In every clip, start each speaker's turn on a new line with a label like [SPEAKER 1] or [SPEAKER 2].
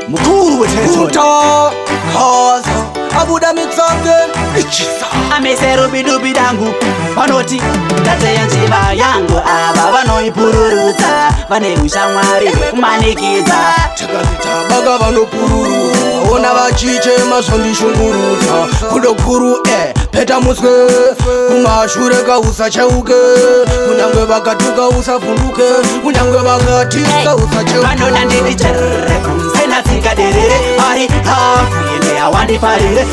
[SPEAKER 1] mukuru wetezo
[SPEAKER 2] Kaza abuda mixange ichisa
[SPEAKER 1] ameserubi dubi dangu vanoti tate yanziva yangu ava vanoipururudza vane ushamwari kumanikidza
[SPEAKER 2] takazitabaga vanopururudza ona vachichema zvandishungurudza kudokuru peta muswe kumashure kausacheuke kunyange vakatuka usavhunduke kunyange vakatisa usacheuke
[SPEAKER 1] vanoda ndiri cherere senatsika derere ari hafuende awandifarire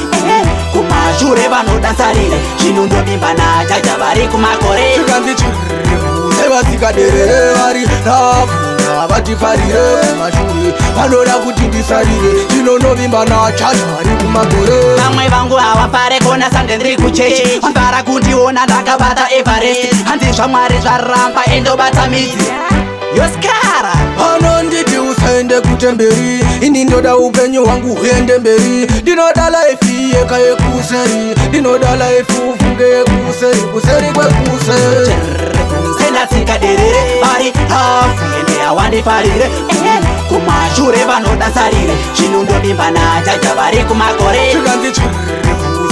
[SPEAKER 1] kumashure vanodansarire zvinondovimba najaja vari kumakore
[SPEAKER 2] sevasikaderere vari rafuna vatifarire kumashure vanoda kuti ndisarire zvinonovimba najaja vari kumakore
[SPEAKER 1] vamwe vangu havafare kona sande ndiri kuchechi vambara kundiona ndakabata everest hanzi zvamwari zvaramba endobata midzi yoskara
[SPEAKER 2] vanonditi usaende kutemberi ini ndoda upenyu hwangu huende mberi ndinoda laifi yeka yekuseri ndinoda laifi ufunge yekuseri kuseri kwekuseri
[SPEAKER 1] senatsika derere vari hafuende awandifarire kumashure vanodansarire zvinondovimba najaja vari kumakore
[SPEAKER 2] tikanzi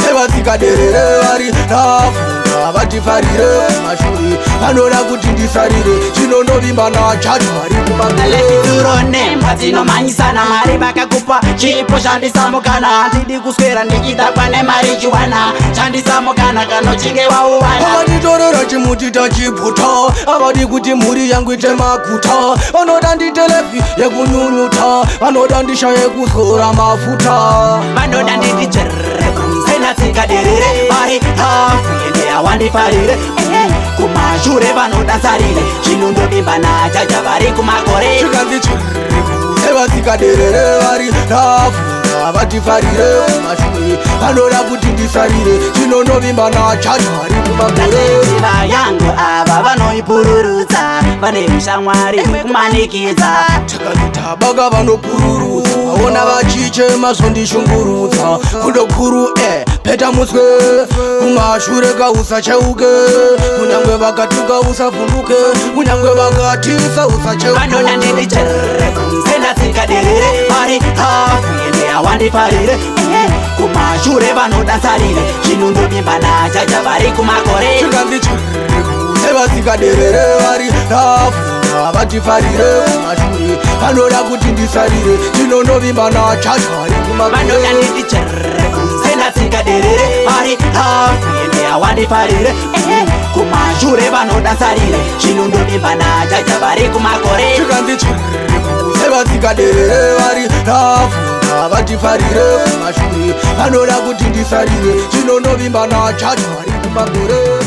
[SPEAKER 2] sevasikaderere vari rafuna vatifarire kumashure vanoda kuti ndisarire zvinonovimba najaja vari
[SPEAKER 1] kumakoreturonemba dzinomanyisana mari vakakupa chipo shandisamukana handidi kuswera ndichida kwane mari chiwana shandisamukana kanochinge wauwana
[SPEAKER 2] avaditorera chimuti tachibvuta avadi kuti mhuri yangu ite maguta vanoda nditelefi yekunyunyuta vanoda ndisha yekuzora mafuta
[SPEAKER 1] vanoda nditi cherere senatsika derere vari hafuende awandifarire kumashure vanodansarire zvinondovimba najaja vari kumakore
[SPEAKER 2] tikanzi sevasikaderere vari rafuna vatifarire kumashure vanoda kuti ndisarire zvinonovimba najaja vari kumakore
[SPEAKER 1] ziva yangu ava vanoipururudza vane ushamwari kumanikidza
[SPEAKER 2] takazitabaga vanopururudza vaona vachichema zvondishungurudza kudokuru peta muswe kumashure kausacheuke kunyange vakatuka usavhunduke kunyange vakatisa usacheuke
[SPEAKER 1] vanoda ndiri cherere senatsika derere vari hafuende awandifarire kumashure vanodansarire zvinondovimba najaja vari kumakore
[SPEAKER 2] tikanzi sevasikaderere vari rafuna vatifarire kumashure vanoda kuti ndisarire zvinonovimba najaja vari kumakore
[SPEAKER 1] vanoda ndiri cherere senatsika derere vari hafuende awandifarire kumashure vanodansarire zvinondovimba najaja vari kumakore
[SPEAKER 2] tikanzi sevasikaderere vari rafuna vatifarire kumashure vanoda kuti ndisarire zvinonovimba najaja vari kumakore